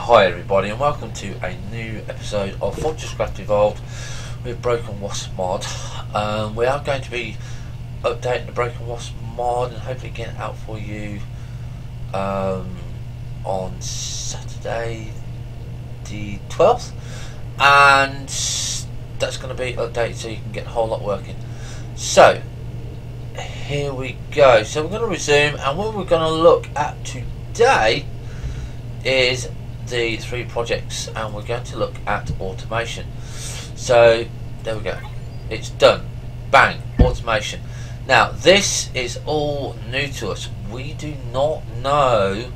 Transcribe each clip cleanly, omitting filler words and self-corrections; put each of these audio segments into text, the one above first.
Hi everybody and welcome to a new episode of Fortresscraft Evolved with Broken Wasp mod. We are going to be updating the Broken Wasp mod and hopefully getting it out for you on Saturday the 12th, and that's going to be updated so you can get a whole lot working. So here we go. So we're going to resume, and what we're going to look at today is the 3 projects, and we're going to look at automation. So there we go, it's done, bang, automation. Now this is all new to us. We do not know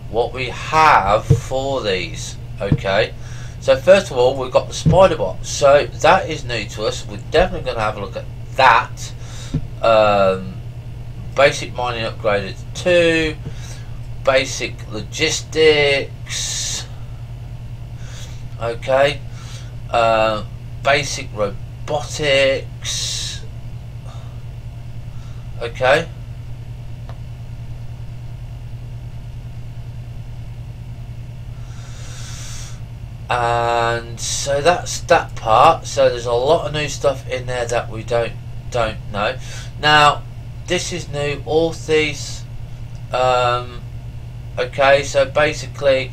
what we have for these. Okay, so first of all we've got the spider bot, so that is new to us. We're definitely going to have a look at that. Basic mining upgraded to basic logistics, okay, basic robotics, okay, and so that's that part. So there's a lot of new stuff in there that we don't know. Now this is new, all these. Okay, so basically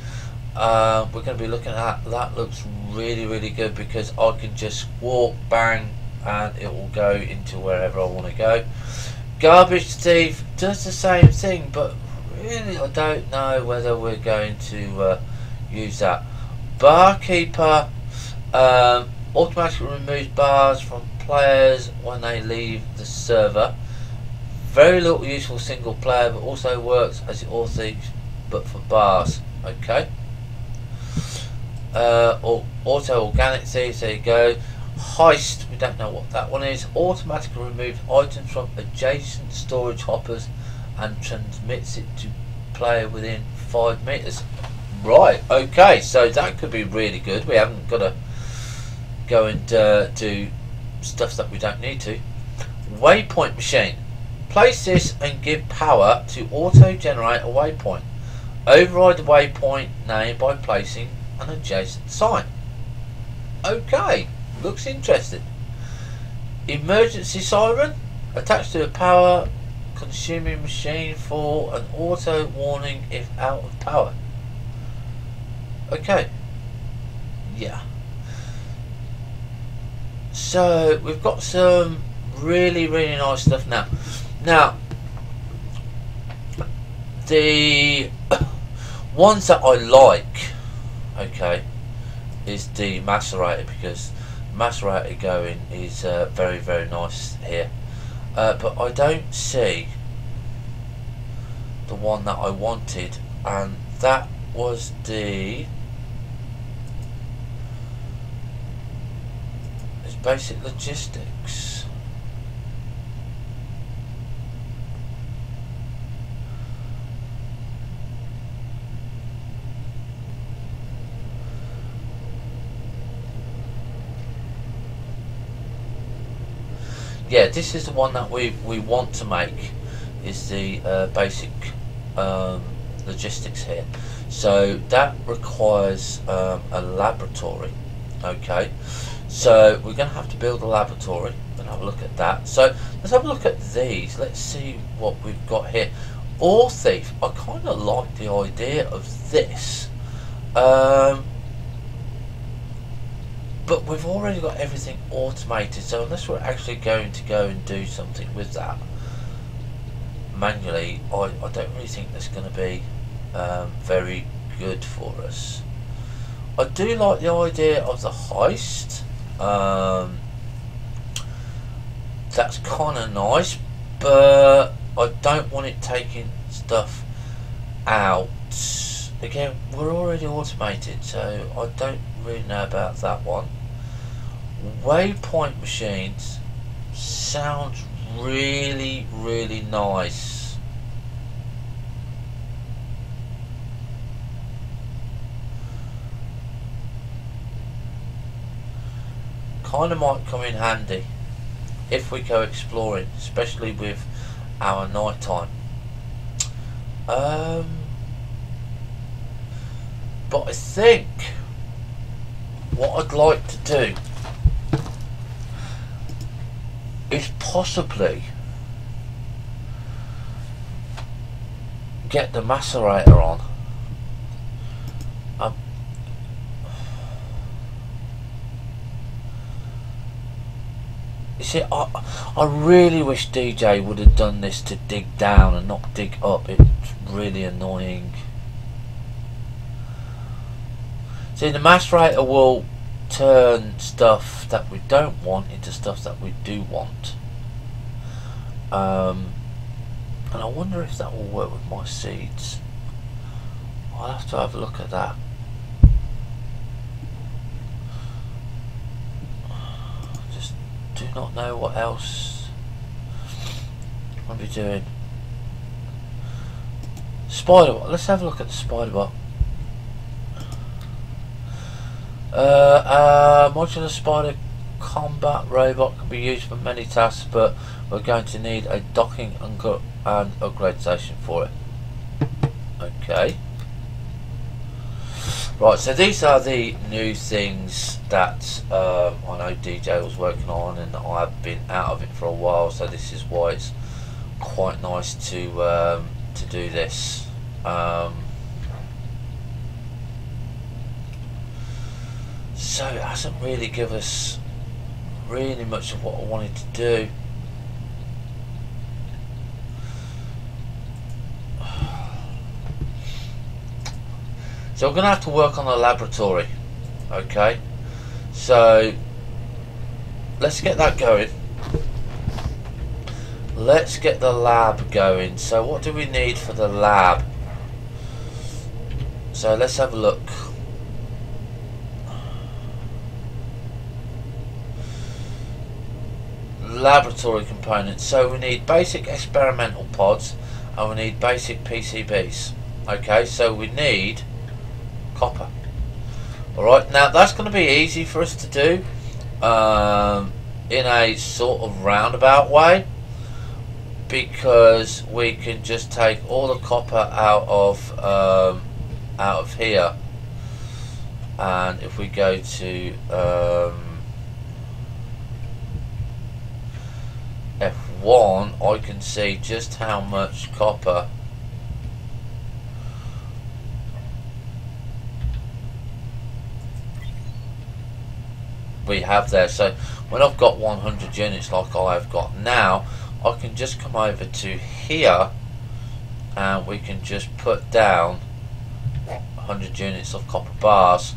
we're going to be looking at that. Looks really good because I can just walk, bang, and it will go into wherever I want to go. Garbage thief does the same thing, but really I don't know whether we're going to use that. Barkeeper automatically removes bars from players when they leave the server. Very little useful single player, but also works as the auto thief, but for bars. Okay. Auto organic thieves, there you go. Heist, we don't know what that one is. Automatically removes items from adjacent storage hoppers and transmits it to player within 5 meters. Right, okay, so that could be really good. We haven't got to go and do stuff that we don't need to. Waypoint machine. Place this and give power to auto-generate a waypoint. Override the waypoint name by placing an adjacent sign. Okay, looks interesting. Emergency siren. Attached to a power consuming machine for an auto warning if out of power. Okay. Yeah. So we've got some really nice stuff now. Now, the ones that I like, okay, is the macerator, because macerator going is very nice here. But I don't see the one that I wanted, and that was the basic logistics. Yeah, this is the one that we want to make, is the basic logistics here. So that requires a laboratory. Okay, so we're going to have to build a laboratory and have a look at that. So let's have a look at these. Let's see what we've got here. Ore thief. I kind of like the idea of this. But we've already got everything automated, so unless we're actually going to go and do something with that manually, I don't really think that's going to be very good for us. I do like the idea of the heist. That's kind of nice, but I don't want it taking stuff out. Again, we're already automated, so I don't really know about that one. Waypoint machines sounds really nice. Kind of might come in handy if we go exploring, especially with our night time. But I think what I'd like to do is possibly get the macerator on. You see, I really wish DJ would have done this to dig down and not dig up. It's really annoying. See, the macerator will turn stuff that we don't want into stuff that we do want. And I wonder if that will work with my seeds. I'll have to have a look at that. Just do not know what else I'll be doing. Spider bot. Let's have a look at the spider bot. Modular spider combat robot can be used for many tasks, but we're going to need a docking and upgrade station for it. Okay. Right, so these are the new things that I know DJ was working on, and I've been out of it for a while, so this is why it's quite nice to do this. So it hasn't really given us really much of what I wanted to do. So we're going to have to work on the laboratory. Okay, so let's get that going. Let's get the lab going. So what do we need for the lab? So let's have a look. Laboratory components. So we need basic experimental pods and we need basic PCBs. Okay, so we need copper. Alright, now that's going to be easy for us to do in a sort of roundabout way, because we can just take all the copper out of here, and if we go to F1, I can see just how much copper we have there. So when I've got 100 units like I've got now, I can just come over to here and we can just put down 100 units of copper bars,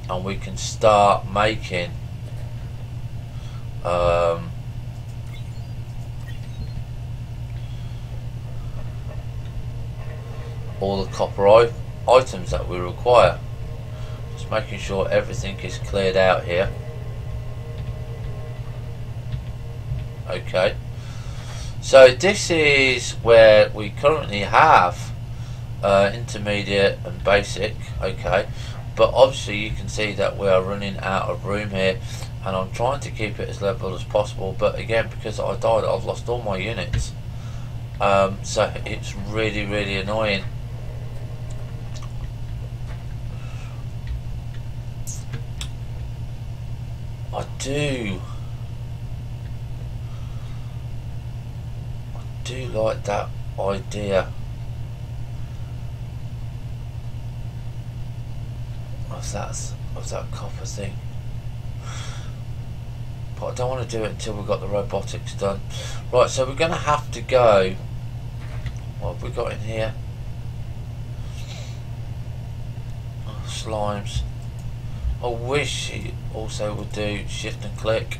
and we can start making all the copper items that we require. Just making sure everything is cleared out here. Okay, so this is where we currently have intermediate and basic. Okay, but obviously you can see that we are running out of room here, and I'm trying to keep it as level as possible, but again, because I died, I've lost all my units, so it's really annoying. I do like that idea of that copper thing, but I don't want to do it until we've got the robotics done. Right, so we're going to have to go. What have we got in here? Oh, slimes. I wish it also would do shift and click.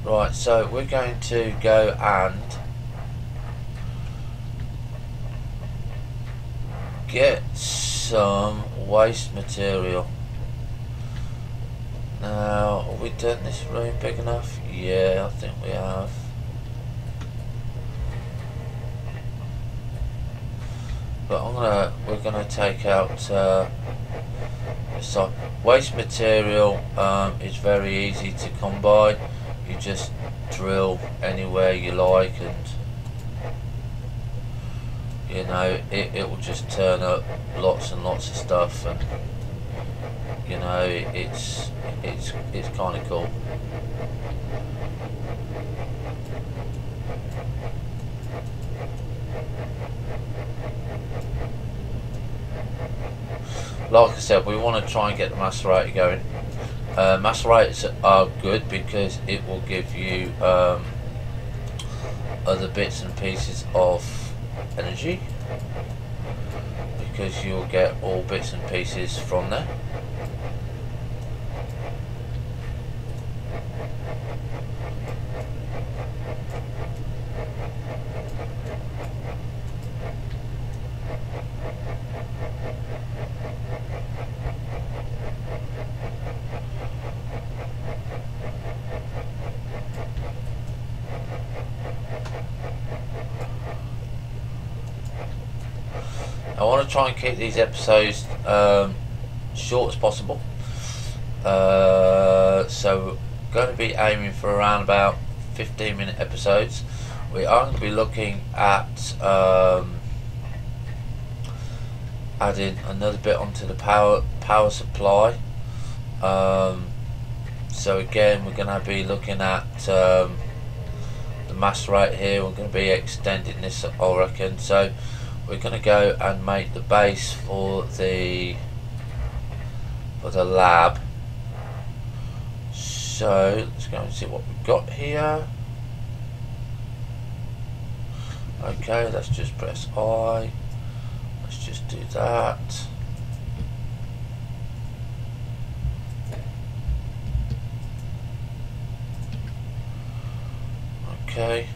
Right, so we're going to go and get some waste material. Now, have we done this room big enough? Yeah, I think we have. But we're gonna take out so waste material is very easy to come by. You just drill anywhere you like, and you know, it will just turn up lots and lots of stuff, and you know, it's kind of cool. Like I said, we want to try and get the macerator going. Macerators are good because it will give you other bits and pieces of energy, because you'll get all bits and pieces from there. I want to try and keep these episodes short as possible, so going to be aiming for around about 15-minute episodes. We are going to be looking at adding another bit onto the power supply. So again, we're going to be looking at the macerator here. We're going to be extending this, I reckon. So we're going to go and make the base for the lab. So let's go and see what we've got here. Okay, let's just press I. Let's just do that. Okay.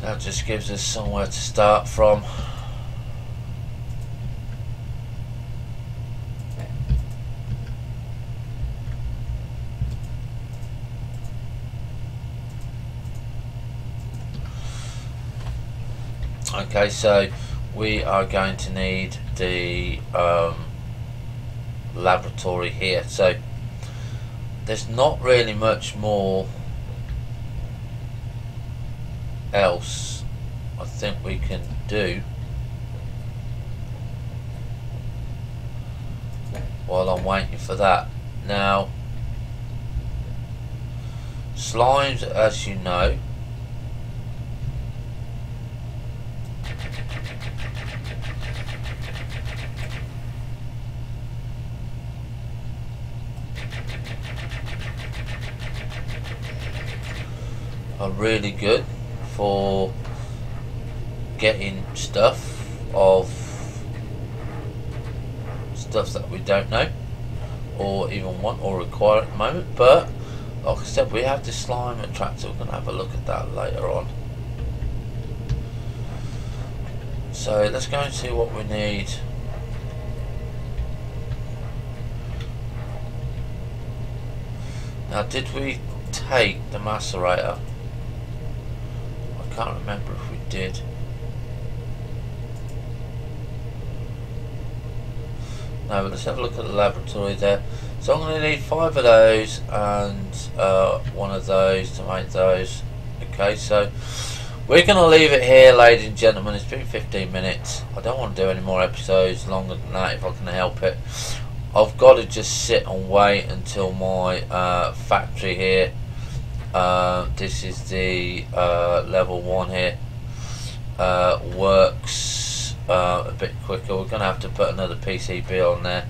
That just gives us somewhere to start from. Okay, so we are going to need the laboratory here. So there's not really much more else I think we can do while I'm waiting for that. Now, slimes, as you know, are really good for getting stuff that we don't know or even want or require at the moment. But like I said, we have this slime attractor. We're going to have a look at that later on. So let's go and see what we need. Now, did we take the macerator? I can't remember if we did. No, but let's have a look at the laboratory there. So I'm going to need 5 of those and 1 of those to make those. Okay, so we're going to leave it here, ladies and gentlemen. It's been 15 minutes. I don't want to do any more episodes longer than that if I can help it. I've got to just sit and wait until my factory here, this is the level 1 here, works a bit quicker. We're going to have to put another PCB on there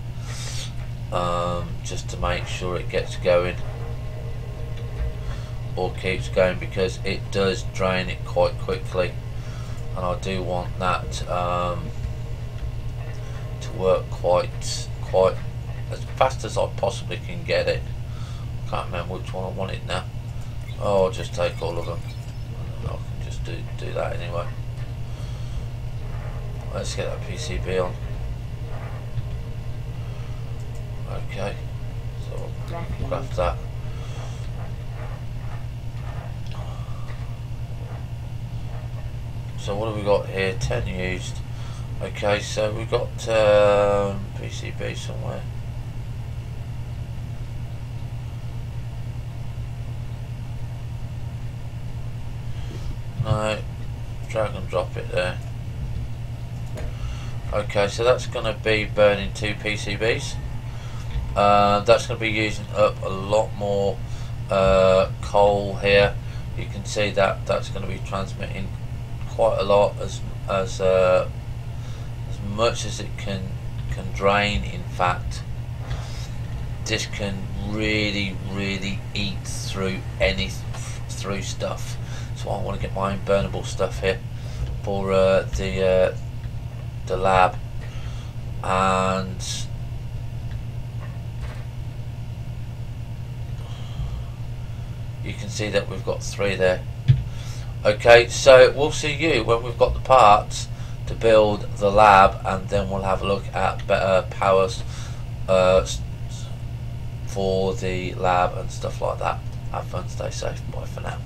just to make sure it gets going or keeps going, because it does drain it quite quickly, and I do want that to work quite as fast as I possibly can get it. I can't remember which one I wanted now. Oh, I'll just take all of them. I can just do that anyway. Let's get that PCB on. Okay, so I'll craft that. So what have we got here? 10 used. Okay, so we've got PCB somewhere. No, drag and drop it there. Okay, so that's going to be burning 2 PCBs. That's going to be using up a lot more coal here. You can see that that's going to be transmitting quite a lot, as much as it can drain. In fact, this can really eat through stuff. So I want to get my own burnable stuff here for the lab, and you can see that we've got 3 there. Okay, so we'll see you when we've got the parts to build the lab, and then we'll have a look at better powers for the lab and stuff like that. Have fun, stay safe, bye for now.